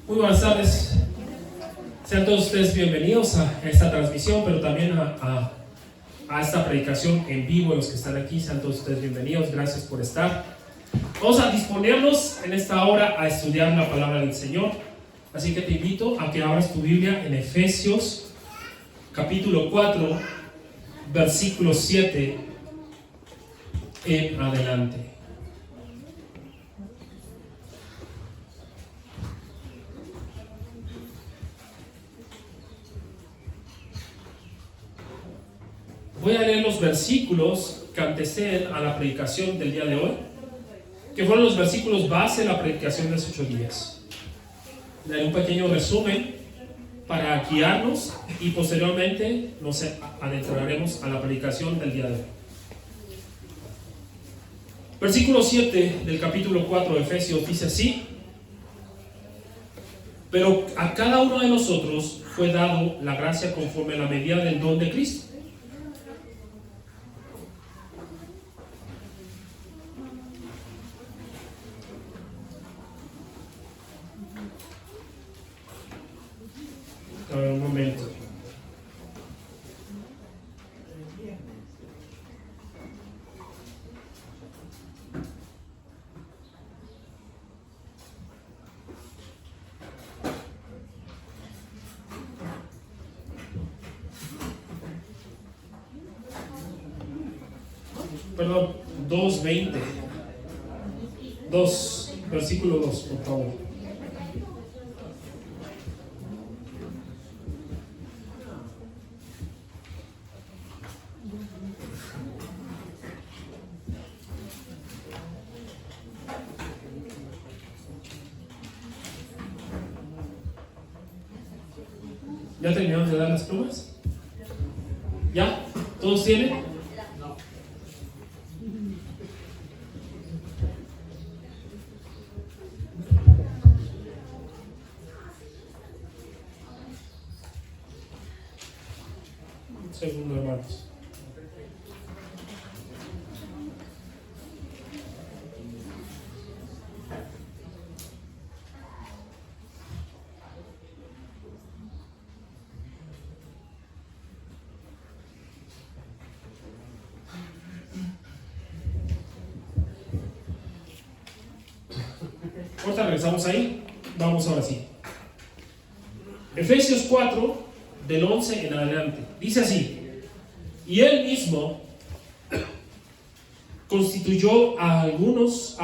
Muy buenas tardes. Sean todos ustedes bienvenidos a esta transmisión, pero también a esta predicación en vivo. Los que están aquí, sean todos ustedes bienvenidos. Gracias por estar. Vamos a disponernos en esta hora a estudiar la palabra del Señor. Así que te invito a que abras tu Biblia en Efesios capítulo 4, versículo 7 en adelante. Voy a leer los versículos que anteceden a la predicación del día de hoy, que fueron los versículos base de la predicación de hace 8 días. Daré un pequeño resumen para guiarnos y posteriormente nos adentraremos a la predicación del día de hoy. Versículo 7 del capítulo 4 de Efesios dice así: pero a cada uno de nosotros fue dado la gracia conforme a la medida del don de Cristo. A ver, un momento. Perdón, 2:20. 2, versículo 2, por favor. ¿Ya terminamos de dar las plumas? ¿Ya? ¿Todos tienen? No. Un segundo, hermanos. Ahorita regresamos ahí. Vamos ahora sí. Efesios 4, del 11 en adelante. Dice así: y él mismo constituyó a unos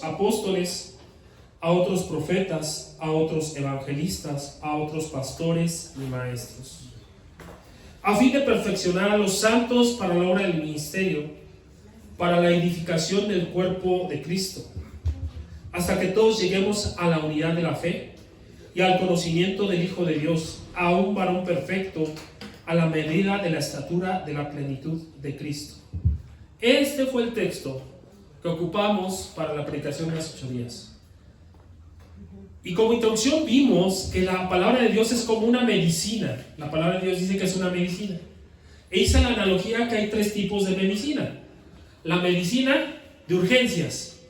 apóstoles, a otros profetas, a otros evangelistas, a otros pastores y maestros, a fin de perfeccionar a los santos para la obra del ministerio, para la edificación del cuerpo de Cristo, hasta que todos lleguemos a la unidad de la fe y al conocimiento del Hijo de Dios, a un varón perfecto, a la medida de la estatura de la plenitud de Cristo. Este fue el texto que ocupamos para la predicación de hace 8 días. Y como introducción vimos que la palabra de Dios es como una medicina. La palabra de Dios dice que es una medicina. E hice la analogía que hay 3 tipos de medicina. La medicina de urgencias.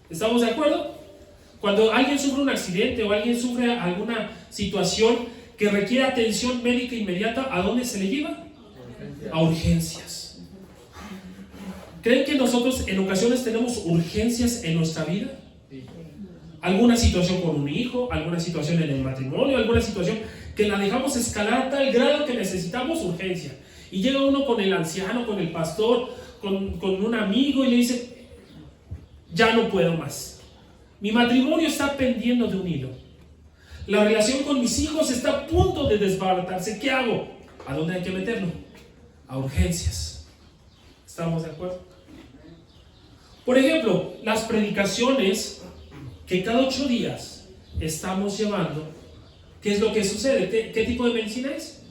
¿Estamos de acuerdo? Cuando alguien sufre un accidente o alguien sufre alguna situación que requiere atención médica inmediata, ¿a dónde se le lleva? A urgencias. ¿Creen que nosotros en ocasiones tenemos urgencias en nuestra vida? Alguna situación con un hijo, alguna situación en el matrimonio, alguna situación que la dejamos escalar a tal grado que necesitamos urgencia. Y llega uno con el anciano, con el pastor, con un amigo y le dice: ya no puedo más. Mi matrimonio está pendiendo de un hilo. La relación con mis hijos está a punto de desbaratarse. ¿Qué hago? ¿A dónde hay que meterlo? A urgencias. ¿Estamos de acuerdo? Por ejemplo, las predicaciones que cada 8 días estamos llevando, ¿qué es lo que sucede? ¿Qué tipo de medicina es?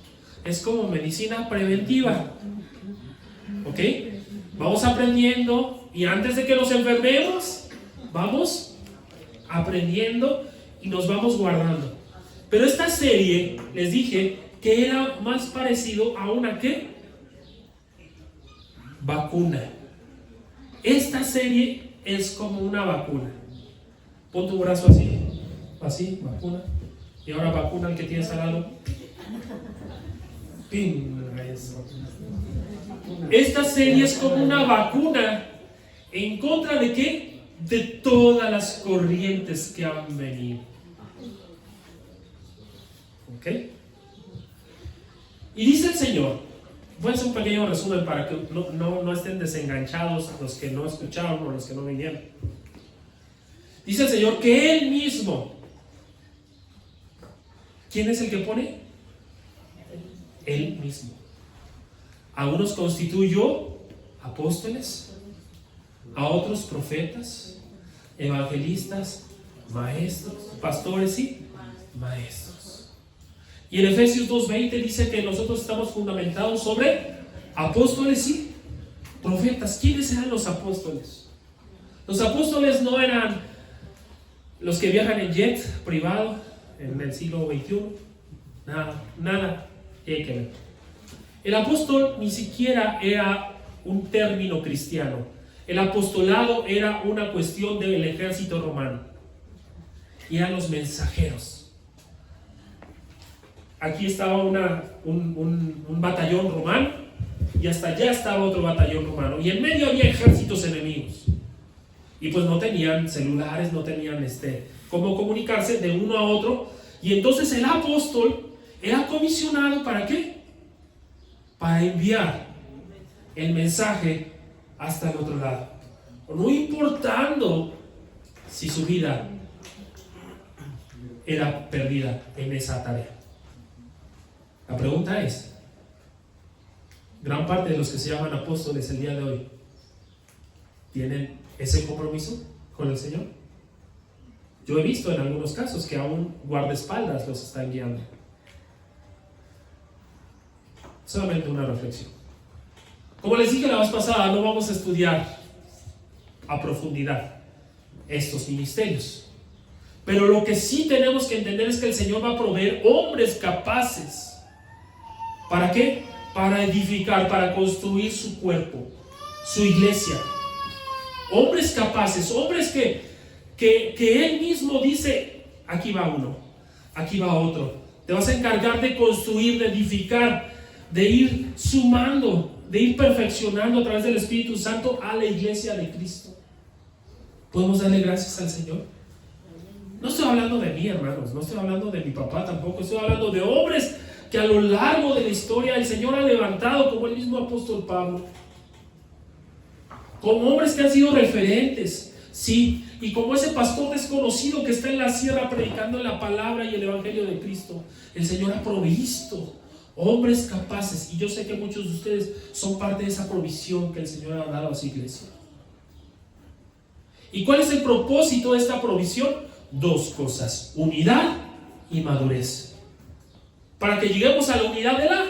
Es como medicina preventiva. ¿Ok? Vamos aprendiendo y antes de que nos enfermemos, vamos aprendiendo y nos vamos guardando. Pero esta serie, les dije que era más parecido a una ¿qué? Vacuna. Esta serie es como una vacuna. Pon tu brazo así, vacuna. Y ahora vacuna al que tienes al lado. ¡Pim! Esta serie es como una vacuna en contra de ¿qué? De todas las corrientes que han venido. ¿Ok? Y dice el Señor, voy a hacer un pequeño resumen para que no estén desenganchados los que no escucharon o los que no vinieron. Dice el Señor que Él mismo, ¿quién es el que pone? Él mismo. A unos constituyó apóstoles, a otros profetas, evangelistas, maestros, pastores y maestros. Y en Efesios 2:20 dice que nosotros estamos fundamentados sobre apóstoles y profetas. ¿Quiénes eran los apóstoles? Los apóstoles no eran los que viajan en jet privado en el siglo XXI. Nada tiene que ver. El apóstol ni siquiera era un término cristiano. El apostolado era una cuestión del ejército romano. Y eran los mensajeros. Aquí estaba un batallón romano y hasta allá estaba otro batallón romano. Y en medio había ejércitos enemigos. Y pues no tenían celulares, no tenían cómo comunicarse de uno a otro. Y entonces el apóstol era comisionado ¿para qué? Para enviar el mensaje hasta el otro lado, no importando si su vida era perdida en esa tarea. La pregunta es, gran parte de los que se llaman apóstoles el día de hoy ¿tienen ese compromiso con el Señor? Yo he visto en algunos casos que aún guardaespaldas los están guiando. Solamente una reflexión. Como les dije la vez pasada, no vamos a estudiar a profundidad estos ministerios. Pero lo que sí tenemos que entender es que el Señor va a proveer hombres capaces. ¿Para qué? Para edificar, para construir su cuerpo, su iglesia. Hombres capaces, hombres que Él mismo dice, aquí va uno, aquí va otro. Te vas a encargar de construir, de edificar, de ir sumando, de ir perfeccionando a través del Espíritu Santo a la iglesia de Cristo. ¿Podemos darle gracias al Señor? No estoy hablando de mí, hermanos, no estoy hablando de mi papá tampoco, estoy hablando de hombres que a lo largo de la historia el Señor ha levantado, como el mismo apóstol Pablo, como hombres que han sido referentes, sí, y como ese pastor desconocido que está en la sierra predicando la palabra y el evangelio de Cristo. El Señor ha provisto hombres capaces, y yo sé que muchos de ustedes son parte de esa provisión que el Señor ha dado a su iglesia. ¿Y cuál es el propósito de esta provisión? Dos cosas: unidad y madurez, para que lleguemos a la unidad de la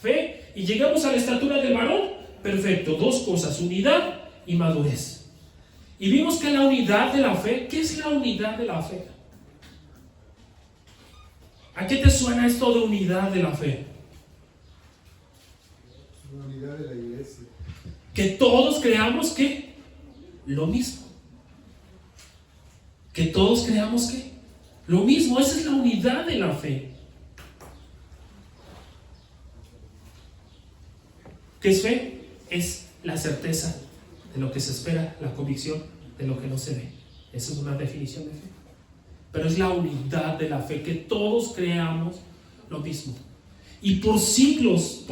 fe y lleguemos a la estatura del varón perfecto. Dos cosas: unidad y madurez. Y vimos que la unidad de la fe, ¿qué es la unidad de la fe? ¿A qué te suena esto de unidad de la fe? La unidad de la iglesia. Que todos creamos que lo mismo. Que todos creamos que lo mismo. Esa es la unidad de la fe. ¿Qué es fe? Es la certeza de lo que se espera, la convicción de lo que no se ve. Esa es una definición de fe. Pero es la unidad de la fe, que todos creamos lo mismo. Y por siglos,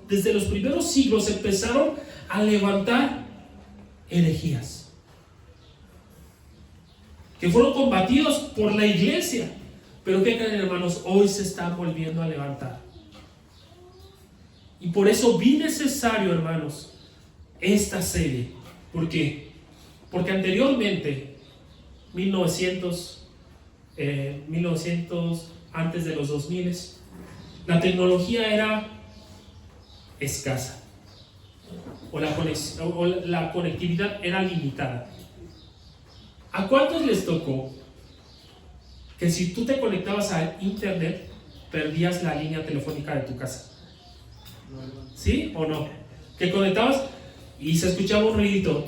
desde los primeros siglos, empezaron a levantar herejías, que fueron combatidos por la iglesia. Pero ¿qué creen, hermanos? Hoy se están volviendo a levantar. Y por eso vi necesario, hermanos, esta serie. ¿Por qué? Porque anteriormente, 1900, antes de los 2000, la tecnología era escasa, o la conectividad era limitada. ¿A cuántos les tocó que si tú te conectabas a internet perdías la línea telefónica de tu casa? ¿Sí o no? Que conectabas y se escuchaba un ruidito,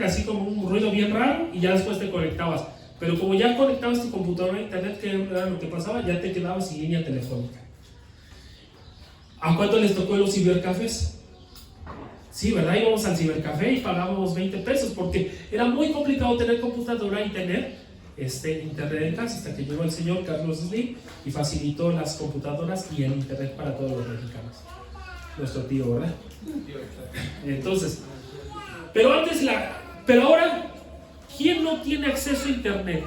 así como un ruido bien raro, y ya después te conectabas. Pero como ya conectabas tu computadora a internet, que era lo que pasaba, ya te quedabas sin línea telefónica. ¿A cuánto les tocó los cibercafés? Sí, ¿verdad? Íbamos al cibercafé y pagábamos 20 pesos porque era muy complicado tener computadora y tener internet en casa, hasta que llegó el señor Carlos Slim y facilitó las computadoras y el internet para todos los mexicanos. Nuestro tío, ¿verdad? Entonces, pero ahora, ¿quién no tiene acceso a internet?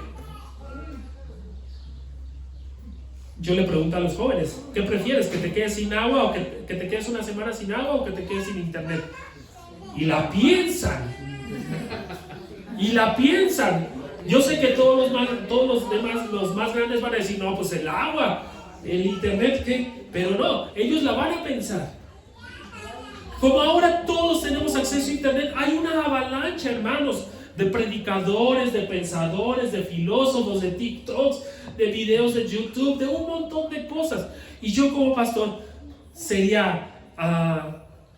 Yo le pregunto a los jóvenes, ¿qué prefieres? ¿Que te quedes sin agua o que te quedes una semana sin agua o que te quedes sin internet? Y la piensan. Yo sé que todos los demás, los más grandes van a decir, no, pues el agua, el internet, ¿qué? Pero no, ellos la van a pensar. Como ahora todos tenemos acceso a internet, hay una avalancha, hermanos, de predicadores, de pensadores, de filósofos, de TikToks, de videos de YouTube, de un montón de cosas. Y yo como pastor sería,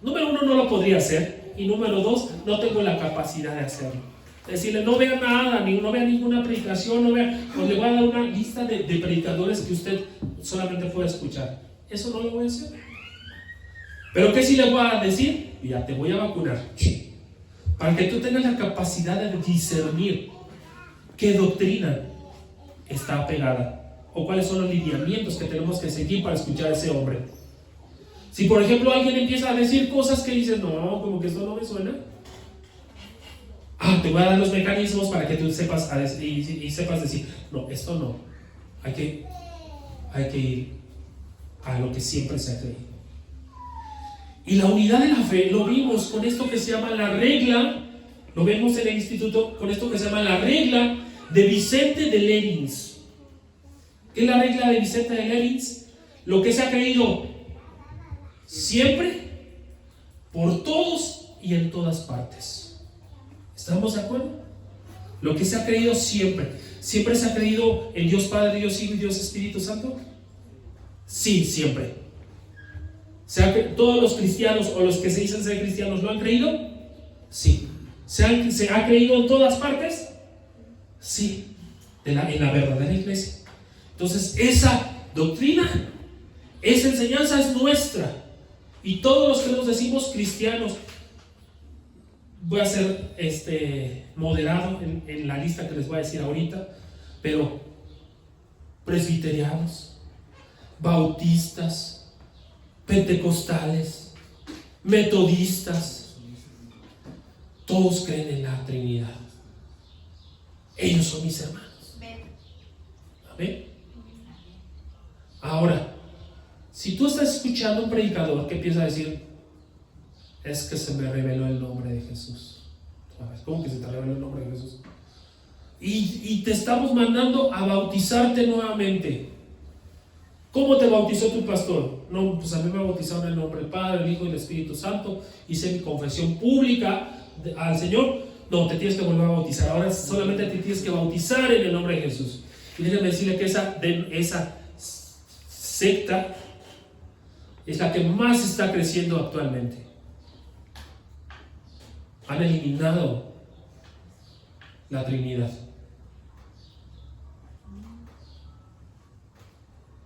número uno, no lo podría hacer, y número dos, no tengo la capacidad de hacerlo. Decirle, no vea nada, no vea ninguna predicación, pues le voy a dar una lista de predicadores que usted solamente puede escuchar. Eso no lo voy a hacer. Pero ¿qué sí le voy a decir? Ya te voy a vacunar, para que tú tengas la capacidad de discernir qué doctrina está pegada o cuáles son los lineamientos que tenemos que seguir para escuchar a ese hombre. Si por ejemplo alguien empieza a decir cosas que dices, no, como que esto no me suena, te voy a dar los mecanismos para que tú sepas y sepas decir, no, esto no, hay que ir a lo que siempre se ha creído. Y la unidad de la fe lo vimos con esto que se llama la regla, lo vemos en el instituto con esto que se llama la regla de Vicente de Lérins. ¿Qué es la regla de Vicente de Lérins? Lo que se ha creído siempre, por todos y en todas partes. ¿Estamos de acuerdo? Lo que se ha creído siempre. ¿Siempre se ha creído en Dios Padre, Dios Hijo y Dios Espíritu Santo? Sí, siempre. ¿Todos los cristianos o los que se dicen ser cristianos lo han creído? Sí. ¿Se ha creído en todas partes? Sí. En la verdadera iglesia. Entonces, esa doctrina, esa enseñanza es nuestra. Y todos los que nos decimos cristianos, voy a ser moderado en la lista que les voy a decir ahorita, pero presbiterianos, bautistas, pentecostales, metodistas, todos creen en la Trinidad. Ellos son mis hermanos. Amén. Ahora, si tú estás escuchando a un predicador que empieza a decir, es que se me reveló el nombre de Jesús. ¿Cómo que se te reveló el nombre de Jesús? Y te estamos mandando a bautizarte nuevamente. ¿Cómo te bautizó tu pastor? No, pues a mí me bautizaron en el nombre del Padre, el Hijo y el Espíritu Santo. Hice mi confesión pública al Señor. No, te tienes que volver a bautizar. Ahora solamente te tienes que bautizar en el nombre de Jesús. Y déjame decirle que esa secta es la que más está creciendo actualmente. Han eliminado la Trinidad.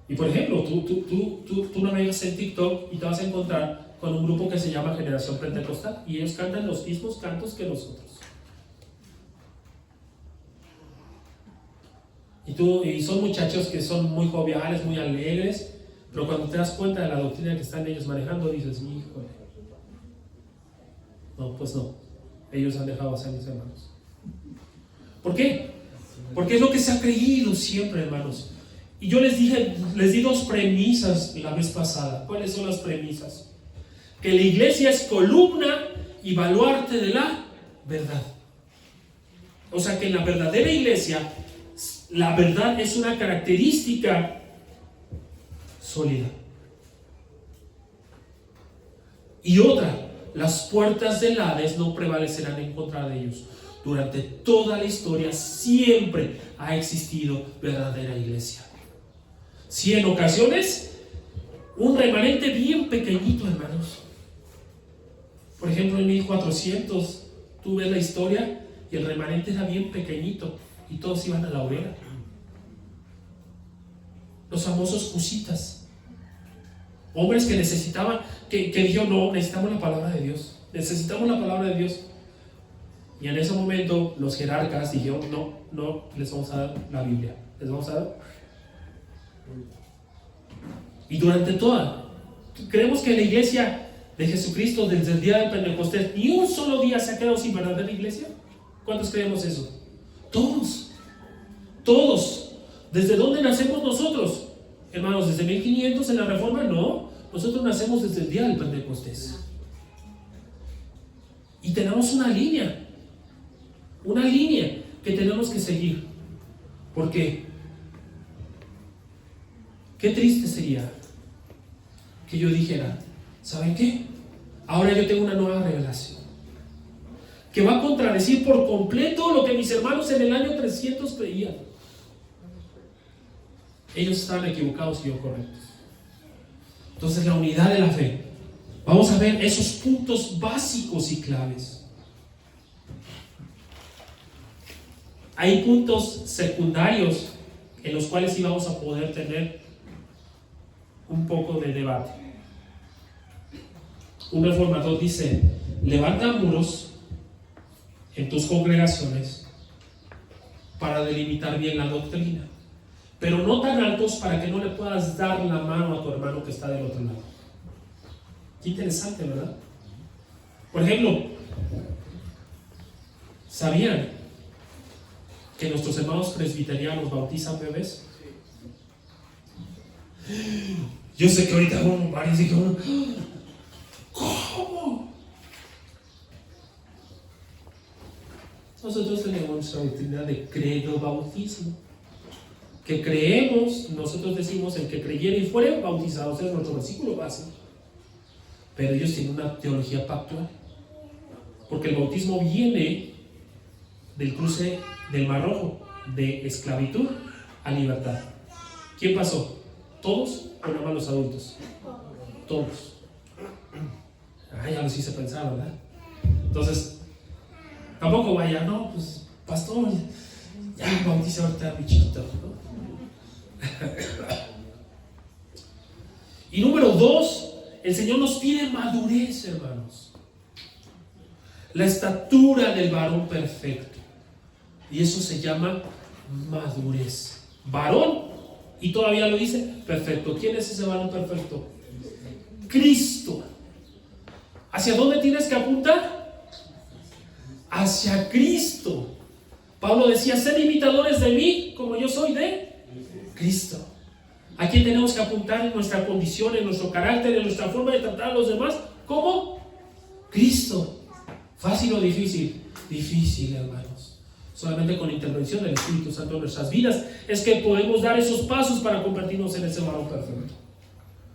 Y por ejemplo, tú navegas en TikTok y te vas a encontrar con un grupo que se llama Generación Pentecostal y ellos cantan los mismos cantos que nosotros. Y son muchachos que son muy joviales, muy alegres, pero cuando te das cuenta de la doctrina que están ellos manejando, dices, híjole, no, pues no, ellos han dejado a ser mis hermanos. ¿Por qué? Porque es lo que se ha creído siempre, hermanos. Y yo les di dos premisas la vez pasada. ¿Cuáles son las premisas? Que la iglesia es columna y baluarte de la verdad. O sea que en la verdadera iglesia, la verdad es una característica sólida. Y otra, las puertas del Hades no prevalecerán en contra de ellos. Durante toda la historia siempre ha existido verdadera iglesia. Si en ocasiones un remanente bien pequeñito, hermanos. Por ejemplo, en 1400 tú ves la historia y el remanente era bien pequeñito y todos iban a la hoguera. Los famosos cusitas, hombres que necesitaban, que dijeron, no, necesitamos la palabra de Dios, necesitamos la palabra de Dios. Y en ese momento los jerarcas dijeron, no les vamos a dar la Biblia, les vamos a dar. Y durante creemos que la iglesia de Jesucristo desde el día del Pentecostés ni un solo día se ha quedado sin verdadera iglesia. ¿Cuántos creemos eso? Todos. ¿Desde dónde nacemos nosotros? Hermanos, ¿desde 1500 en la Reforma? No, nosotros nacemos desde el día del Pentecostés. Y tenemos una línea que tenemos que seguir. Porque qué triste sería que yo dijera, ¿saben qué? Ahora yo tengo una nueva revelación que va a contradecir por completo lo que mis hermanos en el año 300 creían. Ellos estaban equivocados y yo correctos. Entonces, la unidad de la fe. Vamos a ver esos puntos básicos y claves. Hay puntos secundarios en los cuales sí vamos a poder tener un poco de debate. Un reformador dice: levanta muros en tus congregaciones para delimitar bien la doctrina, pero no tan altos para que no le puedas dar la mano a tu hermano que está del otro lado. Qué interesante, ¿verdad? Por ejemplo, ¿sabían que nuestros hermanos presbiterianos bautizan bebés? Yo sé que ahorita varios dijeron, ¿cómo? Nosotros tenemos nuestra doctrina de credo bautismo, que creemos, nosotros decimos, el que creyera y fuere bautizado, es nuestro versículo base. Pero ellos tienen una teología pactual, porque el bautismo viene del cruce del Mar Rojo, de esclavitud a libertad. ¿Quién pasó? ¿Todos o nada más los adultos? Todos. Ya los hice pensar, ¿verdad? Entonces, tampoco vaya, no, pues, pastor, ya bautiza ahorita a mi chiquito, ¿no? Y número 2, el Señor nos pide madurez, hermanos. La estatura del varón perfecto. Y eso se llama madurez. Varón, y todavía lo dice, perfecto. ¿Quién es ese varón perfecto? Cristo. ¿Hacia dónde tienes que apuntar? Hacia Cristo. Pablo decía, sed imitadores de mí, como yo soy de Cristo. ¿A quién tenemos que apuntar en nuestra condición, en nuestro carácter, en nuestra forma de tratar a los demás? ¿Cómo? Cristo. ¿Fácil o difícil? Difícil, hermanos. Solamente con la intervención del Espíritu Santo en nuestras vidas es que podemos dar esos pasos para convertirnos en ese varón perfecto.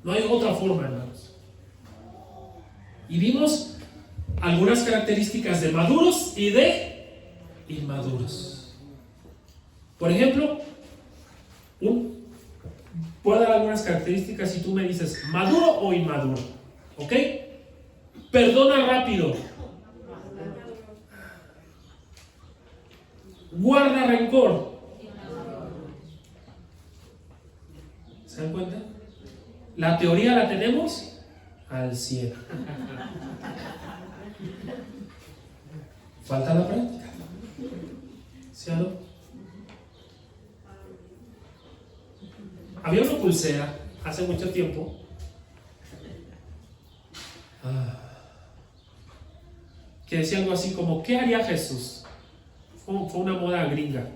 No hay otra forma, hermanos. Y vimos algunas características de maduros y de inmaduros. Por ejemplo, puedo dar algunas características y tú me dices, ¿maduro o inmaduro? ¿Ok? Perdona rápido. Guarda rencor. ¿Se dan cuenta? La teoría la tenemos al 100. Falta la práctica. ¿Sí o no? Había una pulsera hace mucho tiempo que decía algo así como, ¿qué haría Jesús? Fue una moda gringa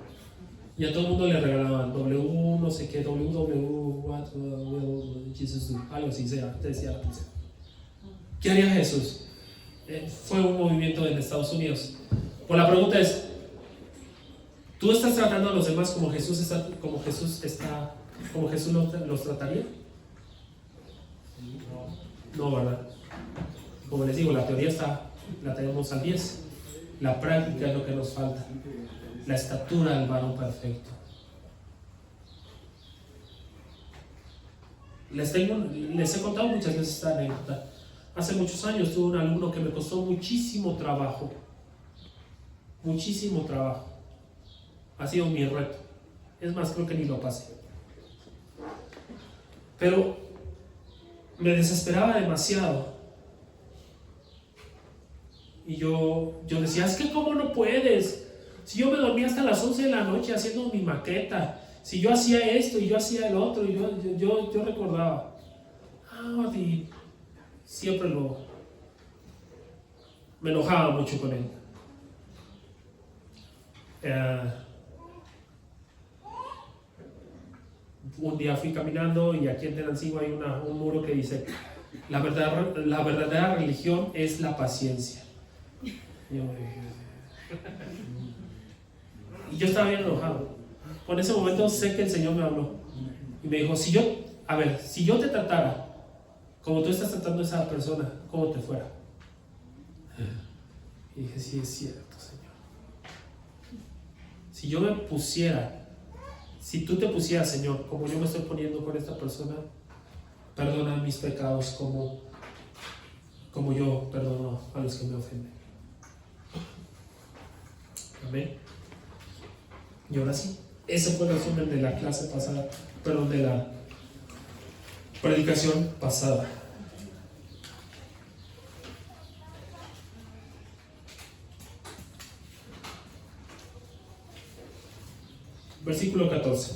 y a todo el mundo le regalaban W, no sé qué, what will Jesus do? Algo así decía la pulsera. ¿Qué haría Jesús? Fue un movimiento en Estados Unidos. Pues la pregunta es, ¿tú estás tratando a los demás como Jesús los trataría? No, ¿verdad? Como les digo, la teoría la tenemos al 10. La práctica es lo que nos falta. La estatura del varón perfecto. Les he contado muchas veces esta anécdota. Hace muchos años tuve un alumno que me costó muchísimo trabajo. Muchísimo trabajo. Ha sido mi reto. Es más, creo que ni lo pasé. Pero me desesperaba demasiado. Y yo decía, es que ¿cómo no puedes? Si yo me dormía hasta las 11 de la noche haciendo mi maqueta, si yo hacía esto y yo hacía el otro, y yo recordaba. Y siempre me enojaba mucho con él. Un día fui caminando y aquí en Tenancingo hay un muro que dice, la verdadera religión es la paciencia. Y yo estaba bien enojado. En ese momento sé que el Señor me habló y me dijo, si yo te tratara como tú estás tratando a esa persona, ¿cómo te fuera? Y dije, sí, es cierto, Señor. Si yo me pusiera, si tú te pusieras, Señor, como yo me estoy poniendo con esta persona, perdona mis pecados como yo perdono a los que me ofenden. Amén. Y ahora sí, ese fue el resumen de la clase pasada, perdón, de la predicación pasada. Versículo 14.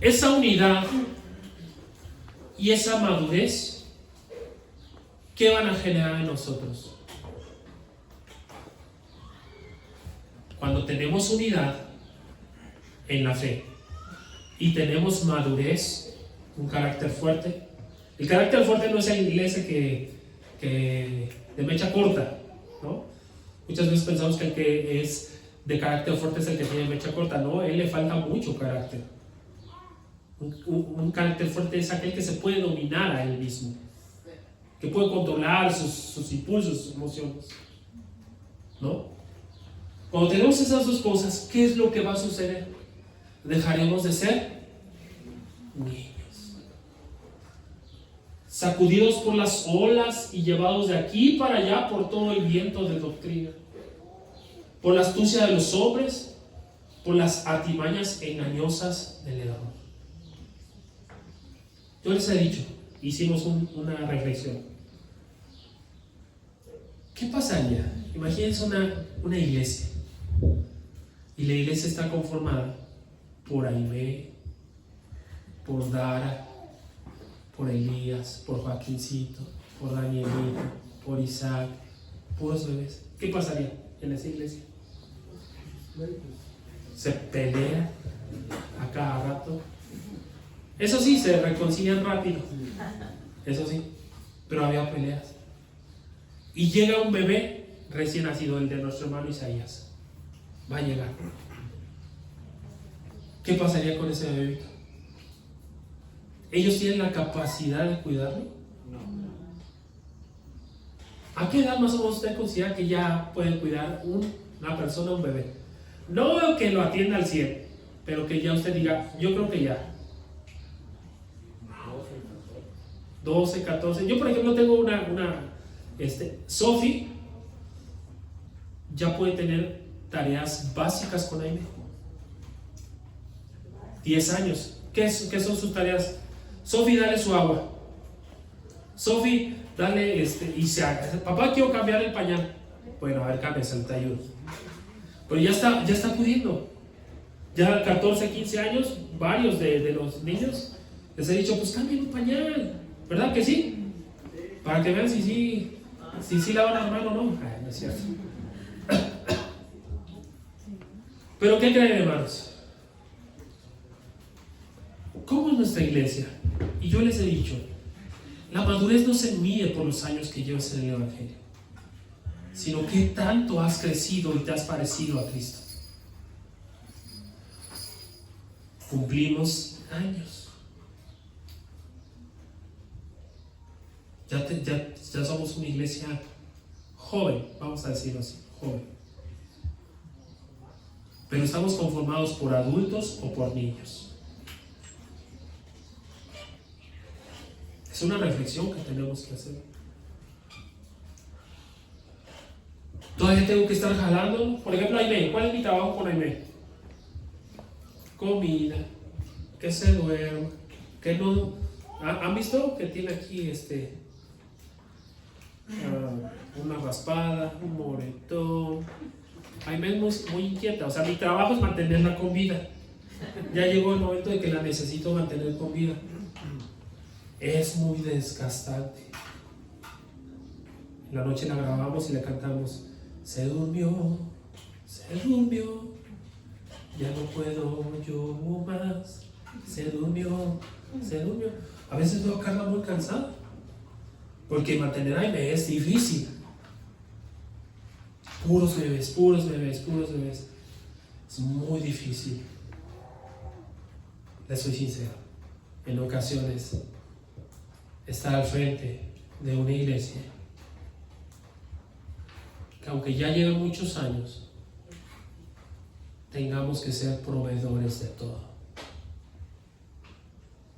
Esa unidad y esa madurez, ¿qué van a generar en nosotros? Cuando tenemos unidad en la fe y tenemos madurez, un carácter fuerte. El carácter fuerte no es el iglesia que de mecha corta, ¿no? Muchas veces pensamos que el que es de carácter fuerte es el que tiene mecha corta. No, a él le falta mucho carácter. Un carácter fuerte es aquel que se puede dominar a él mismo, que puede controlar sus impulsos, sus emociones, ¿no? Cuando tenemos esas dos cosas, ¿qué es lo que va a suceder? Dejaremos de ser niños, sacudidos por las olas y llevados de aquí para allá por todo el viento de doctrina, por la astucia de los hombres, por las artimañas engañosas del error. Yo les he dicho, hicimos una reflexión. ¿Qué pasaría? Imagínense una iglesia, y la iglesia está conformada por Aimé, por Dara, por Elías, por Joaquincito, por Danielito, por Isaac, puros bebés. ¿Qué pasaría en esa iglesia? Se pelea a cada rato. Eso sí, se reconcilian rápido. Eso sí, pero había peleas. Y llega un bebé recién nacido, el de nuestro hermano Isaías. Va a llegar. ¿Qué pasaría con ese bebito? ¿Ellos tienen la capacidad de cuidarlo? No. ¿A qué edad más o menos usted considera que ya puede cuidar una persona, un bebé? No que lo atienda al 100, pero que ya usted diga, yo creo que ya 12, 14. Yo por ejemplo tengo Sophie ya puede tener tareas básicas con Aime. 10 años. ¿Qué son sus tareas? Sophie, dale su agua. Sophie, dale y se haga. Papá, quiero cambiar el pañal. Bueno, a ver, cámbiaselo, te ayudo. Pero ya está pudiendo. Ya 14, 15 años, varios de los niños les he dicho, pues cambien un pañal. ¿Verdad que sí? Para que vean si sí la van a armar o no. Ay, no es cierto. Pero ¿qué creen, hermanos? ¿Cómo es nuestra iglesia? Y yo les he dicho, la madurez no se mide por los años que llevas en el Evangelio, sino qué tanto has crecido y te has parecido a Cristo. Cumplimos años. Ya somos una iglesia joven, vamos a decirlo así, joven. Pero estamos conformados por adultos o por niños. Es una reflexión que tenemos que hacer. Todavía tengo que estar jalando. Por ejemplo, Aime, ¿cuál es mi trabajo con Aime? Comida, que se duerma, que no. ¿Han visto que tiene aquí una raspada, un moretón? Aime es muy inquieta. O sea, mi trabajo es mantenerla con vida. Ya llegó el momento de que la necesito mantener con vida. Es muy desgastante. En la noche la grabamos y le cantamos: se durmió, ya no puedo yo más, se durmió. A veces veo a Carla muy cansada, porque mantener a Aime es difícil. Puros bebés. Es muy difícil. Les soy sincero, en ocasiones estar al frente de una iglesia que, aunque ya llevan muchos años, tengamos que ser proveedores de todo.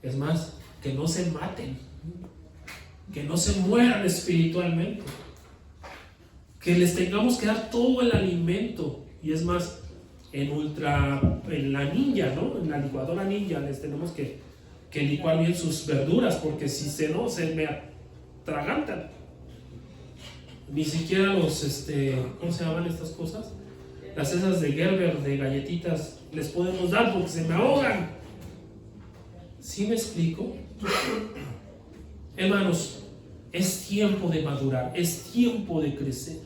Es más, que no se maten, que no se mueran espiritualmente, que les tengamos que dar todo el alimento. Y es más, en la ninja, ¿no? En la licuadora ninja les tenemos que licuar bien sus verduras, porque si se me atragantan. Ni siquiera los, ¿cómo se llaman estas cosas? Las esas de Gerber, de galletitas, les podemos dar porque se me ahogan. ¿Sí me explico? Hermanos, es tiempo de madurar, es tiempo de crecer.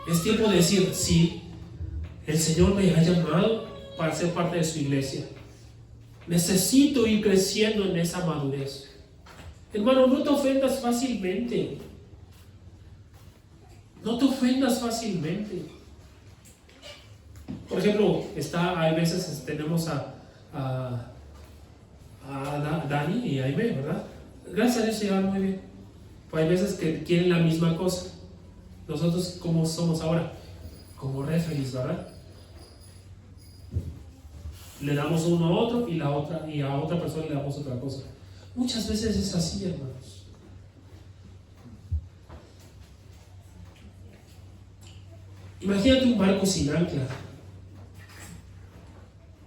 Es tiempo de decir: sí, el Señor me ha llamado para ser parte de su iglesia. Necesito ir creciendo en esa madurez. Hermano, no te ofendas fácilmente. No te ofendas fácilmente. Por ejemplo, hay veces tenemos a Dani y a Aime, ¿verdad? Gracias a Dios se llevan muy bien. Pero hay veces que quieren la misma cosa. Nosotros, ¿cómo somos ahora? Como referees, ¿verdad? Le damos uno a otro y a otra persona le damos otra cosa. Muchas veces es así, hermanos. Imagínate un barco sin ancla,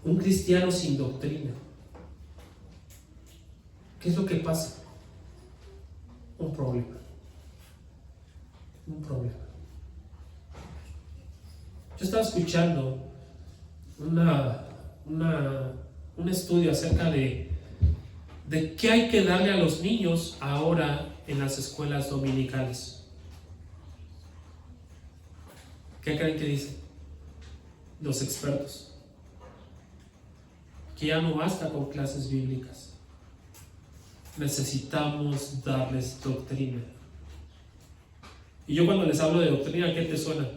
un cristiano sin doctrina. ¿Qué es lo que pasa? Un problema. Yo estaba escuchando un estudio acerca de qué hay que darle a los niños ahora en las escuelas dominicales. ¿Qué creen que dicen los expertos? Que ya no basta con clases bíblicas. Necesitamos darles doctrina. Y yo, cuando les hablo de doctrina, ¿qué te suena?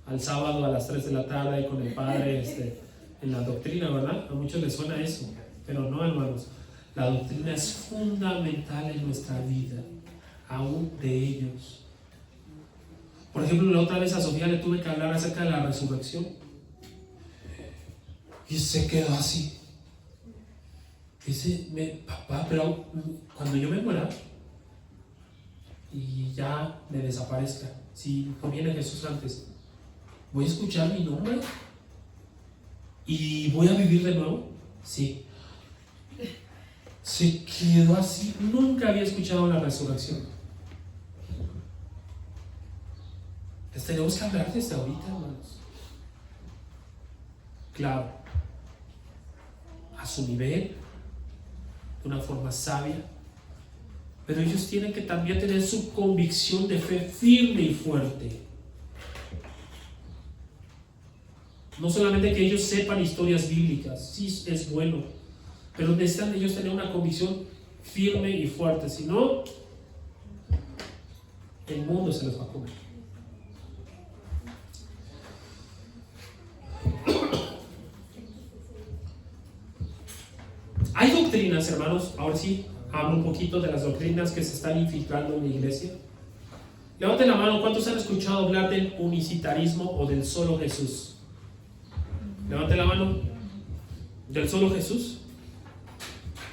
Al sábado a las 3 de la tarde con el padre en la doctrina, ¿verdad? A muchos les suena eso, pero no, hermanos. La doctrina es fundamental en nuestra vida, aún de ellos. Por ejemplo, la otra vez a Sofía le tuve que hablar acerca de la resurrección y se quedó así. Dice: papá, pero cuando yo me muera y ya me desaparezca, si no viene Jesús antes, ¿voy a escuchar mi nombre? ¿Y voy a vivir de nuevo? Sí. Se quedó así. Nunca había escuchado la resurrección. Les tenemos que hablar desde ahorita, hermanos. Claro, a su nivel, de una forma sabia, pero ellos tienen que también tener su convicción de fe firme y fuerte. No solamente que ellos sepan historias bíblicas, sí es bueno, pero necesitan ellos tener una convicción firme y fuerte. Si no, el mundo se los va a comer. Hay doctrinas, hermanos, ahora sí, hablo un poquito de las doctrinas que se están infiltrando en la iglesia. Levanten la mano, ¿cuántos han escuchado hablar del unicitarismo o del solo Jesús? Levanten la mano. ¿Del solo Jesús?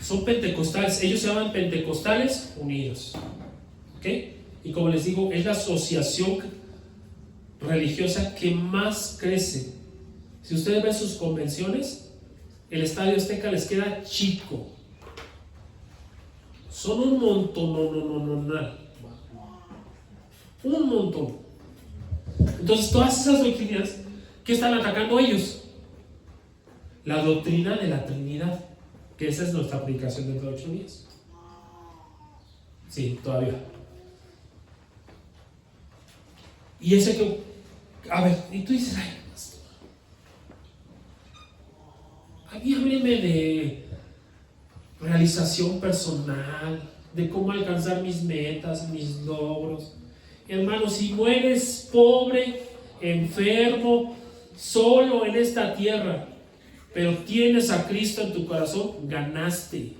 Son pentecostales, ellos se llaman pentecostales unidos. ¿Ok? Y como les digo, es la asociación religiosa que más crece. Si ustedes ven sus convenciones, el Estadio Azteca les queda chico. Son un montón, un montón. Entonces, todas esas doctrinas, ¿qué están atacando ellos? La doctrina de la Trinidad, que esa es nuestra aplicación dentro de 8 días. Sí, todavía. Y ese que, a ver, y tú dices, ay, pastor, a mí hábleme de realización personal, de cómo alcanzar mis metas, mis logros. Hermano, si mueres pobre, enfermo, solo en esta tierra, pero tienes a Cristo en tu corazón, ganaste.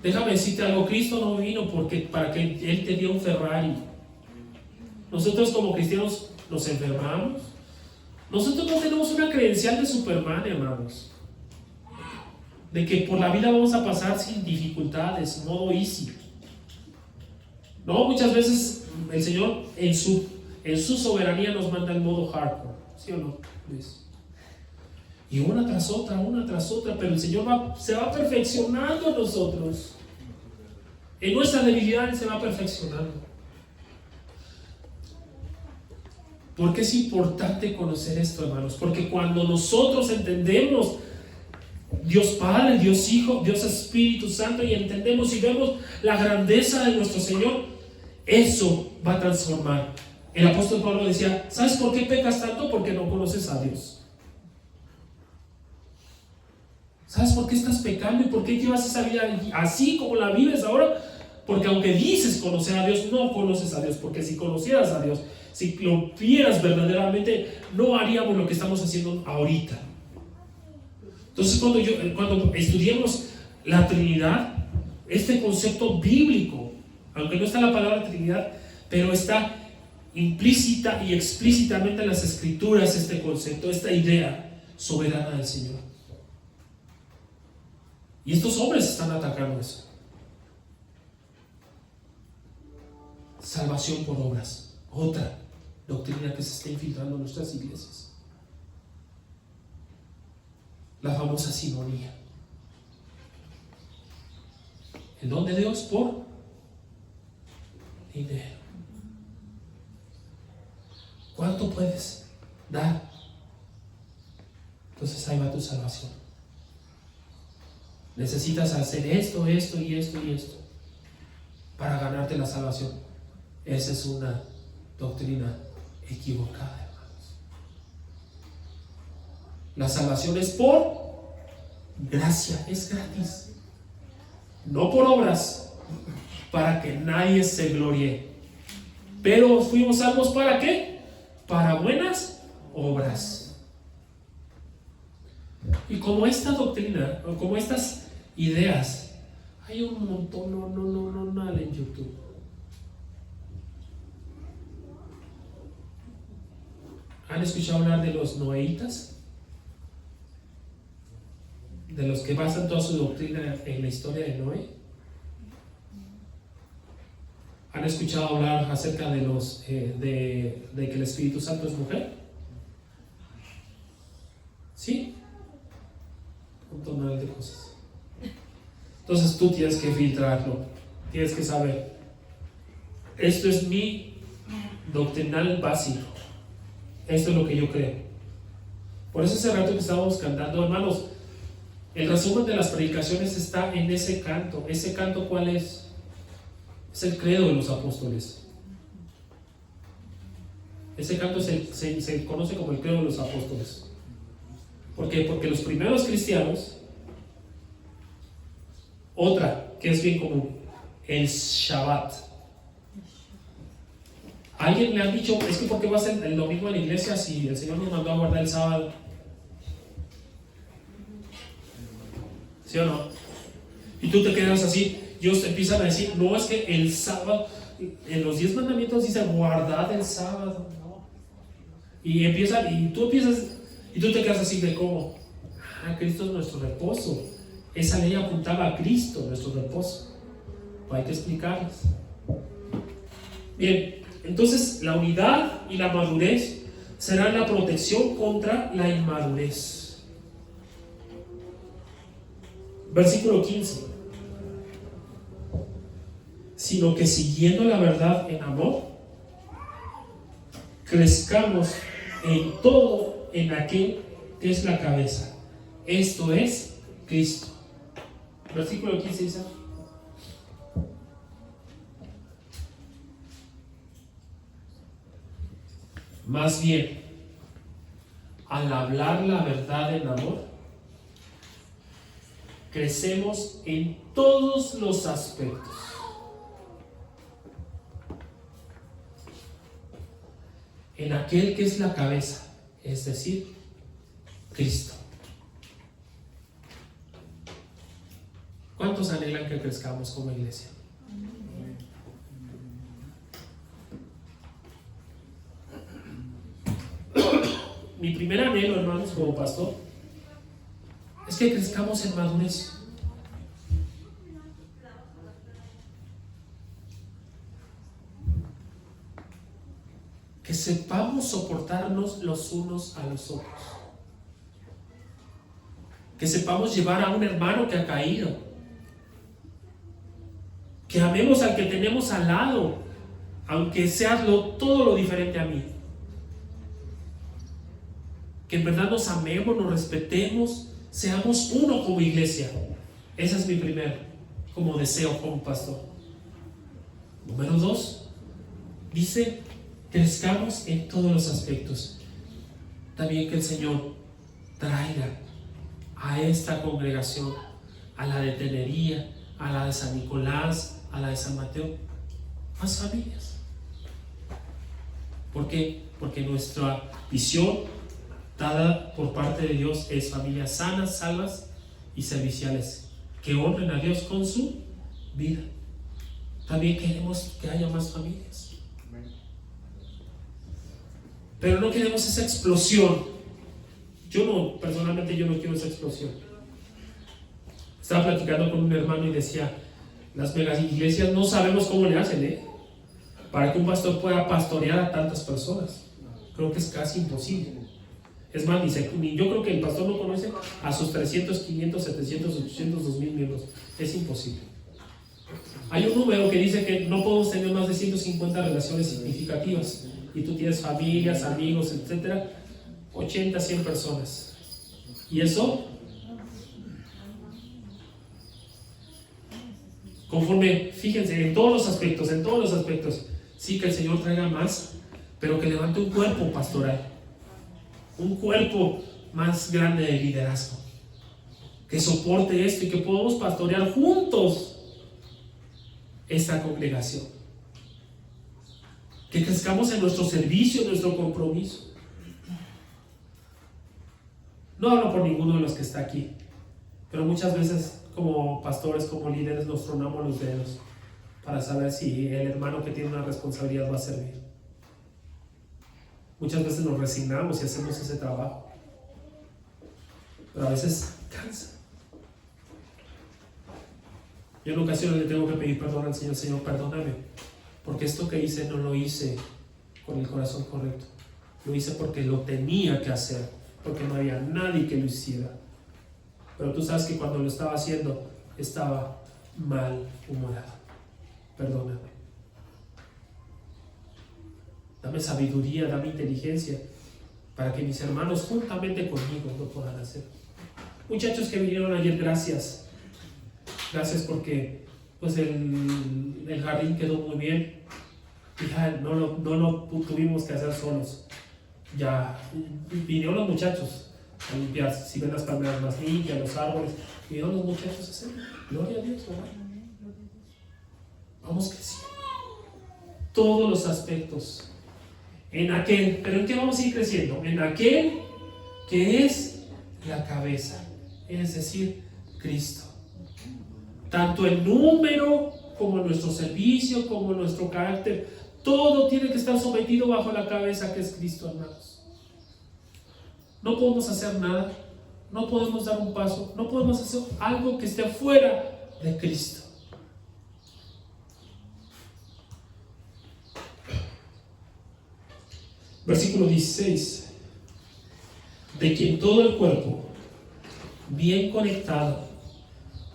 Déjame decirte algo, Cristo no vino para que Él te diera un Ferrari. Nosotros como cristianos nos enfermamos. Nosotros no tenemos una credencial de Superman, hermanos, de que por la vida vamos a pasar sin dificultades, modo easy. No, muchas veces el Señor en su soberanía nos manda el modo hardcore, ¿sí o no? ¿Ves? Y una tras otra, pero el Señor se va perfeccionando en nosotros. En nuestra debilidad Él se va perfeccionando. ¿Por qué es importante conocer esto, hermanos? Porque cuando nosotros entendemos Dios Padre, Dios Hijo, Dios Espíritu Santo, y entendemos y vemos la grandeza de nuestro Señor, eso va a transformar. El apóstol Pablo decía, ¿sabes por qué pecas tanto? Porque no conoces a Dios. ¿Sabes por qué estás pecando y por qué llevas esa vida así como la vives ahora? Porque aunque dices conocer a Dios, no conoces a Dios. Porque si conocieras a Dios, si lo vieras verdaderamente, no haríamos lo que estamos haciendo ahorita. Entonces cuando estudiemos la Trinidad, este concepto bíblico, aunque no está la palabra Trinidad, pero está implícita y explícitamente en las Escrituras este concepto, esta idea soberana del Señor. Y estos hombres están atacando eso. Salvación por obras, otra doctrina que se está infiltrando en nuestras iglesias. La famosa sinonía. El don de Dios por dinero. ¿Cuánto puedes dar? Entonces ahí va tu salvación. Necesitas hacer esto para ganarte la salvación. Esa es una doctrina equivocada, hermanos. La salvación es por gracia, es gratis, no por obras, para que nadie se gloríe. Pero fuimos salvos ¿para qué? Para buenas obras. Y como esta doctrina, o como estas ideas, hay un montón en YouTube. ¿Han escuchado hablar de los noeitas? De los que basan toda su doctrina en la historia de Noé. ¿Han escuchado hablar acerca de de que el Espíritu Santo es mujer? ¿Sí? Un tonal de cosas. Entonces tú tienes que filtrarlo, tienes que saber. Esto es mi doctrinal básico. Esto es lo que yo creo. Por eso ese rato que estábamos cantando, hermanos, el resumen de las predicaciones está en ese canto. ¿Ese canto cuál es? Es el credo de los apóstoles. Ese canto se conoce como el credo de los apóstoles. ¿Por qué? Porque los primeros cristianos, otra que es bien común, el Shabbat. ¿A alguien le han dicho, es que por qué vas el domingo a la iglesia si el Señor nos mandó a guardar el sábado? ¿Sí o no? Y tú te quedas así, ellos te empiezan a decir, no, es que el sábado, en los 10 mandamientos dice guardad el sábado, ¿no? Y tú te quedas así de cómo, Cristo es nuestro reposo. Esa ley apuntaba a Cristo, nuestro reposo. Pues hay que explicarles. Bien, entonces la unidad y la madurez serán la protección contra la inmadurez. Versículo 15. Sino que siguiendo la verdad en amor, crezcamos en todo en aquel que es la cabeza, esto es Cristo. Versículo 15 dice: más bien, al hablar la verdad en amor, crecemos en todos los aspectos. En aquel que es la cabeza, es decir, Cristo. ¿Cuántos anhelan que crezcamos como iglesia? Mi primer anhelo, hermanos, como pastor, es que crezcamos en madurez. Que sepamos soportarnos los unos a los otros. Que sepamos llevar a un hermano que ha caído. Que amemos al que tenemos al lado, aunque sea todo lo diferente a mí. Que en verdad nos amemos, nos respetemos, seamos uno como iglesia. Ese es mi primer como deseo como pastor. Número 2, dice: crezcamos en todos los aspectos. También que el Señor traiga a esta congregación, a la de Tenería, a la de San Nicolás, a la de San Mateo, más familias. ¿Por qué? Porque nuestra visión dada por parte de Dios es familias sanas, salvas y serviciales, que honren a Dios con su vida. También queremos que haya más familias, pero no queremos esa explosión. Personalmente yo no quiero esa explosión. Estaba platicando con un hermano y decía: las megas iglesias no sabemos cómo le hacen, para que un pastor pueda pastorear a tantas personas. Creo que es casi imposible. Es más, yo creo que el pastor no conoce a sus 300, 500, 700, 800, 2000 miembros. Es imposible. Hay un número que dice que no podemos tener más de 150 relaciones significativas. Y tú tienes familias, amigos, etcétera, 80, 100 personas. Y eso, conforme, fíjense, en todos los aspectos, sí, que el Señor traiga más, pero que levante un cuerpo pastoral, un cuerpo más grande de liderazgo, que soporte esto y que podamos pastorear juntos esta congregación. Que crezcamos en nuestro servicio, en nuestro compromiso. No hablo por ninguno de los que está aquí, pero muchas veces como pastores, como líderes, nos tronamos los dedos para saber si el hermano que tiene una responsabilidad va a servir. Muchas veces nos resignamos y hacemos ese trabajo, pero a veces cansa. Yo en ocasiones le tengo que pedir perdón al Señor: Señor, perdóname, porque esto que hice no lo hice con el corazón correcto. Lo hice porque lo tenía que hacer, porque no había nadie que lo hiciera. Pero tú sabes que cuando lo estaba haciendo estaba mal humorado. Perdóname. Dame sabiduría, dame inteligencia, para que mis hermanos juntamente conmigo lo puedan hacer. Muchachos que vinieron ayer, gracias. Gracias porque pues el jardín quedó muy bien. Y ya no lo tuvimos que hacer solos. Ya vinieron los muchachos a limpiar. Si ven las palmeras más limpias, los árboles, vinieron los muchachos a hacer. Gloria a Dios, ¿verdad? Vamos creciendo. Todos los aspectos. En aquel, ¿pero en qué vamos a ir creciendo? En aquel que es la cabeza, es decir, Cristo. Tanto el número como nuestro servicio, como nuestro carácter, todo tiene que estar sometido bajo la cabeza que es Cristo, hermanos. No podemos hacer nada, no podemos dar un paso, no podemos hacer algo que esté fuera de Cristo. Versículo 16. De quien todo el cuerpo, bien conectado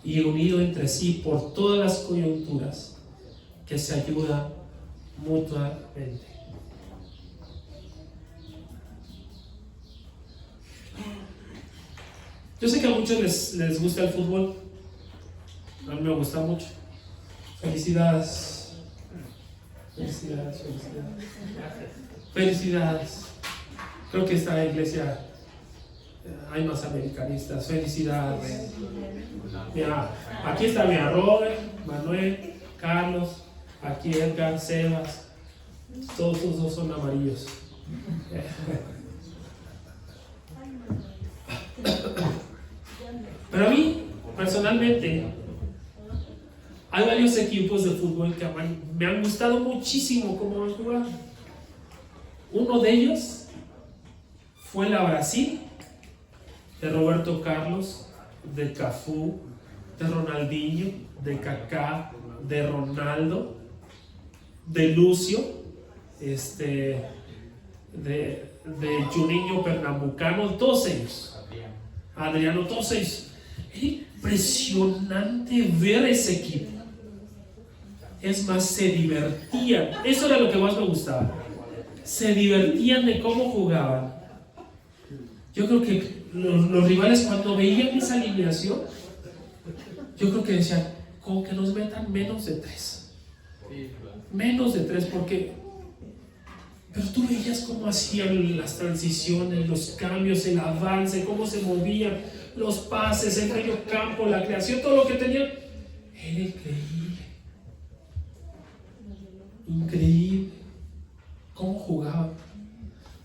y unido entre sí por todas las coyunturas, que se ayuda mutuamente. Yo sé que a muchos les gusta el fútbol. A mí me gusta mucho. Felicidades. Felicidades, felicidades. Felicidades. Creo que esta iglesia hay más americanistas. Felicidades. Mira, aquí está mi Robert, Manuel, Carlos, aquí Edgar, Sebas. Todos esos son amarillos. Pero a mí, personalmente, hay varios equipos de fútbol que me han gustado muchísimo cómo han jugado. Uno de ellos fue la Brasil, de Roberto Carlos, de Cafú, de Ronaldinho, de Kaká, de Ronaldo, de Lucio, de Juninho Pernambucano, todos ellos. Adriano, todos ellos. Era impresionante ver ese equipo. Es más, se divertían. Eso era lo que más me gustaba. Se divertían de cómo jugaban. Yo creo que los rivales, cuando veían esa alineación, yo creo que decían, como que nos metan menos de 3. Menos de 3, porque... Pero tú veías cómo hacían las transiciones, los cambios, el avance, cómo se movían, los pases, el medio campo, la creación, todo lo que tenían. Era increíble. Increíble. Cómo jugaban.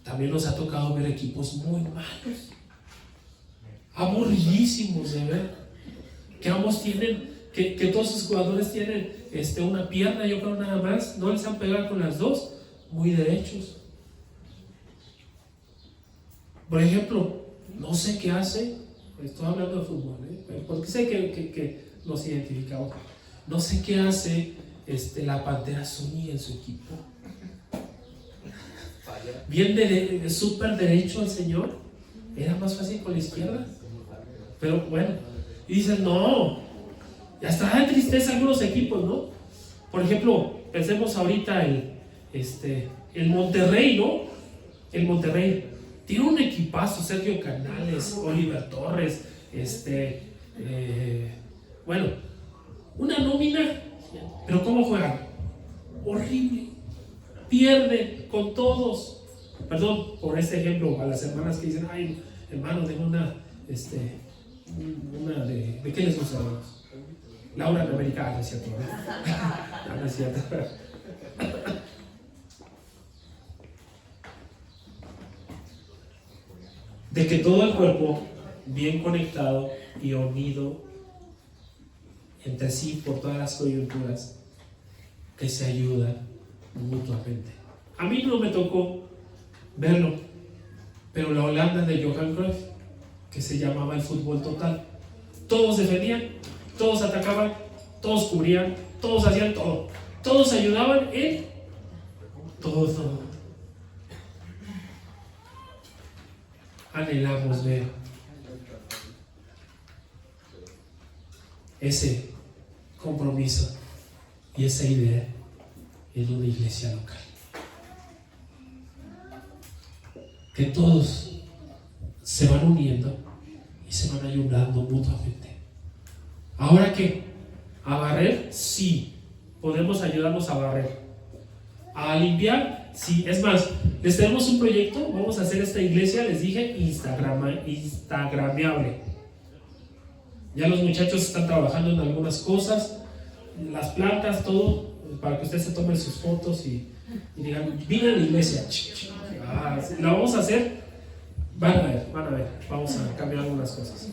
También nos ha tocado ver equipos muy malos. Aburridísimos de ver. Que ambos tienen, que todos sus jugadores tienen una pierna, yo creo nada más. No les han pegado con las dos. Muy derechos. Por ejemplo, no sé qué hace, estoy hablando de fútbol, porque sé que nos identificamos. No sé qué hace la Pantera Zuni en su equipo. Bien de súper derecho al señor. Era más fácil con la izquierda. Pero bueno, y dicen, no, ya está de tristeza algunos equipos, ¿no? Por ejemplo, pensemos ahorita el Monterrey, ¿no? El Monterrey tiene un equipazo, Sergio Canales, Oliver Torres, bueno, una nómina, pero ¿cómo juegan? Horrible, pierden con todos. Perdón por este ejemplo a las hermanas que dicen, ay, hermano, tengo una ¿de qué les gusta, hermanos? Laura en América, no es cierto, ¿no? No es cierto. De que todo el cuerpo, bien conectado y unido entre sí por todas las coyunturas, que se ayudan mutuamente. A mí no me tocó verlo, pero la Holanda de Johan Cruyff, que se llamaba el fútbol total, todos defendían, todos atacaban, todos cubrían, todos hacían todo, todos ayudaban en todo. Anhelamos ver ese compromiso y esa idea en una iglesia local. Que todos se van uniendo y se van ayudando mutuamente. ¿Ahora qué? ¿A barrer? Sí, podemos ayudarnos a barrer. ¿A limpiar? Sí, es más, les tenemos un proyecto, vamos a hacer esta iglesia, les dije, instagrameable. Ya los muchachos están trabajando en algunas cosas, las plantas, todo, para que ustedes se tomen sus fotos y digan, vine a la iglesia. La vamos a hacer, van a ver, vamos a cambiar algunas cosas.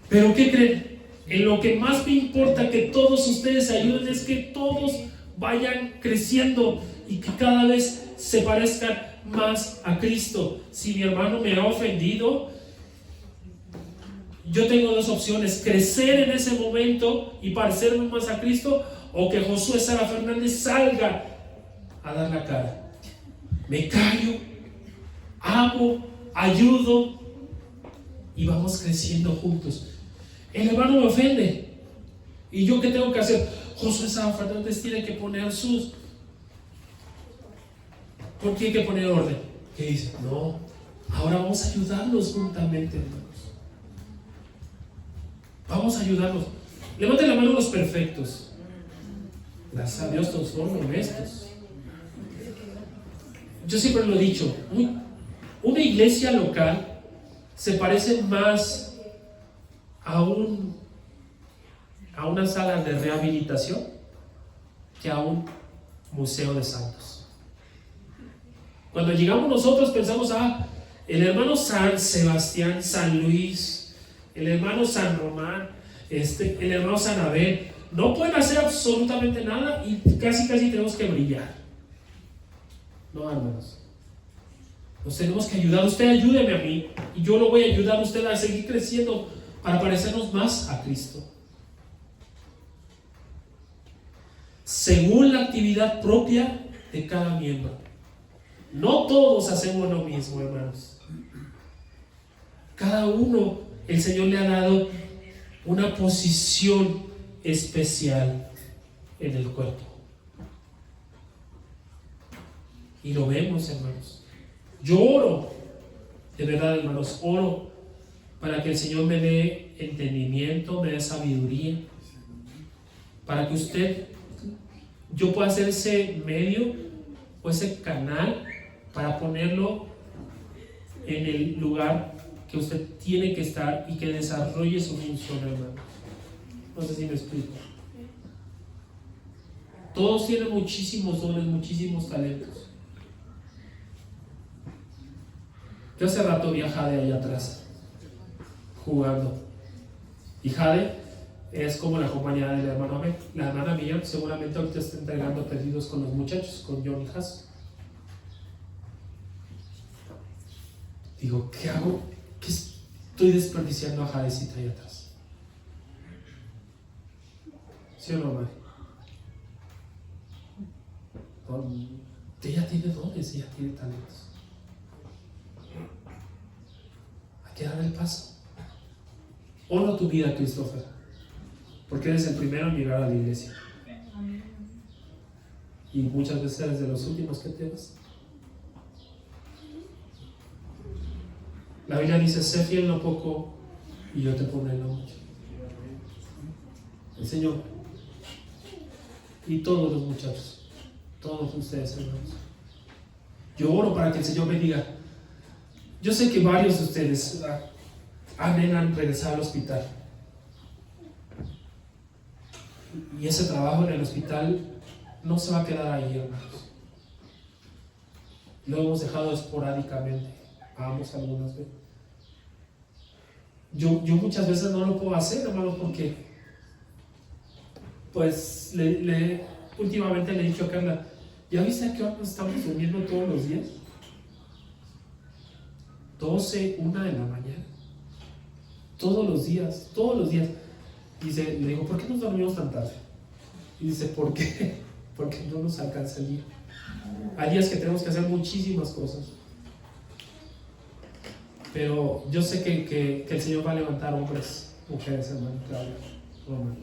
Pero ¿qué creen? En lo que más me importa que todos ustedes ayuden es que todos vayan creciendo y que cada vez se parezcan más a Cristo. Si mi hermano me ha ofendido, Yo tengo dos opciones: crecer en ese momento y parecerme más a Cristo, o que Josué Sara Fernández salga a dar la cara. Me callo, amo, ayudo y vamos creciendo juntos. El hermano me ofende, ¿y yo qué tengo que hacer? Josué Sara Fernández tiene que poner sus... ¿Por qué hay que poner orden? ¿Qué dice? No, ahora vamos a ayudarnos juntamente, hermanos. Vamos a ayudarnos. Levanten la mano los perfectos. Gracias a Dios todos son honestos. Yo siempre lo he dicho, una iglesia local se parece más a una sala de rehabilitación que a un museo de santos. Cuando llegamos nosotros pensamos, el hermano San Sebastián, San Luis, el hermano San Román, el hermano San Abel, no pueden hacer absolutamente nada y casi tenemos que brillar. No, hermanos, nos tenemos que ayudar. Usted ayúdeme a mí y yo lo voy a ayudar a usted a seguir creciendo para parecernos más a Cristo, según la actividad propia de cada miembro. No todos hacemos lo mismo, hermanos. Cada uno, el Señor le ha dado una posición especial en el cuerpo. Y lo vemos, hermanos. Yo oro, de verdad, hermanos, oro para que el Señor me dé entendimiento, me dé sabiduría, para que yo pueda hacer ese medio o ese canal para ponerlo en el lugar que usted tiene que estar y que desarrolle su función, hermano. No sé si me explico. Todos tienen muchísimos dones, muchísimos talentos. Yo hace rato vi a Jade allá atrás jugando, y Jade es como la compañera del hermano Abel. La hermana Miriam seguramente ahorita está entregando pedidos con los muchachos, con John y Haas. Digo, ¿qué hago? ¿Qué estoy desperdiciando a Jadecita ahí atrás? ¿Sí o no, Mari? Ella tiene dones, ella tiene talentos. Hay que darle el paso. Honra tu vida, Christopher, porque eres el primero en llegar a la iglesia. Y muchas veces eres de los últimos que te vas. La Biblia dice: sé fiel en lo poco y yo te pondré en lo mucho. El Señor y todos los muchachos, todos ustedes, hermanos, yo oro para que el Señor bendiga. Yo sé que varios de ustedes anhelan regresar al hospital, y ese trabajo en el hospital no se va a quedar ahí, hermanos. Lo hemos dejado esporádicamente. Vamos algunas veces. Yo muchas veces no lo puedo hacer, hermanos, porque pues últimamente le he dicho a Carla: ¿ya viste a qué hora nos estamos durmiendo todos los días? 12, 1 de la mañana. Todos los días. Dice, le digo, ¿por qué nos dormimos tan tarde? Y dice, ¿por qué? Porque no nos alcanza el día. Hay días que tenemos que hacer muchísimas cosas. Pero yo sé que el Señor va a levantar hombres, mujeres, hermano, hermano.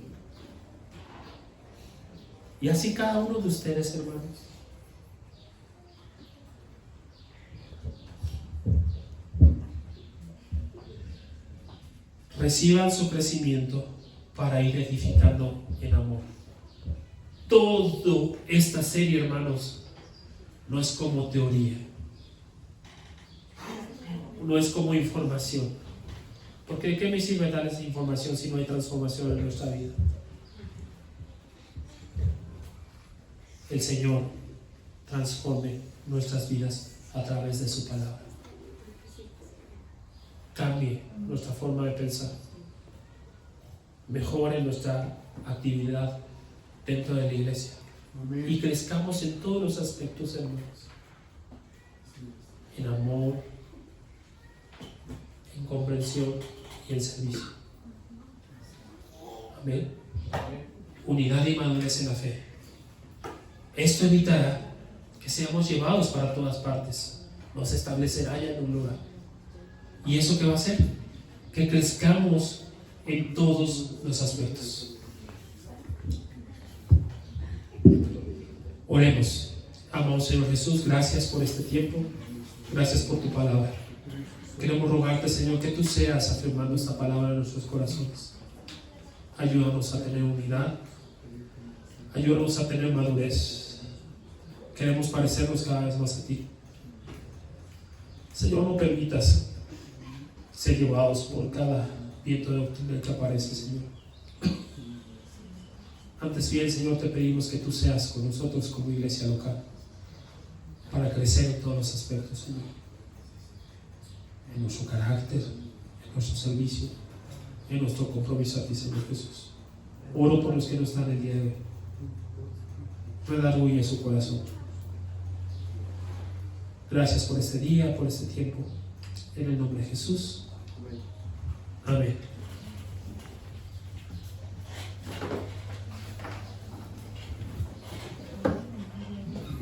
Y así cada uno de ustedes, hermanos. Reciban su crecimiento para ir edificando en amor. Toda esta serie, hermanos, no es como teoría, no es como información, porque ¿de qué me sirve dar esa información si no hay transformación en nuestra vida? El Señor transforme nuestras vidas a través de su palabra. Cambie nuestra forma de pensar, mejore nuestra actividad dentro de la iglesia. Amén. Y crezcamos en todos los aspectos, hermanos, en amor, en comprensión y el servicio. Amén. Unidad y madurez en la fe. Esto evitará que seamos llevados para todas partes. Nos establecerá ya en un lugar. ¿Y eso qué va a hacer? Que crezcamos en todos los aspectos. Oremos. Amado Señor Jesús, gracias por este tiempo. Gracias por tu palabra. Queremos rogarte, Señor, que tú seas afirmando esta palabra en nuestros corazones. Ayúdanos a tener unidad. Ayúdanos a tener madurez. Queremos parecernos cada vez más a ti. Señor, no permitas ser llevados por cada viento de doctrina que aparece, Señor. Antes bien, Señor, te pedimos que tú seas con nosotros como iglesia local para crecer en todos los aspectos, Señor. En nuestro carácter, en nuestro servicio, en nuestro compromiso a ti, Señor Jesús. Oro por los que no están el día de hoy. Redarguye su corazón. Gracias por este día, por este tiempo. En el nombre de Jesús. Amén.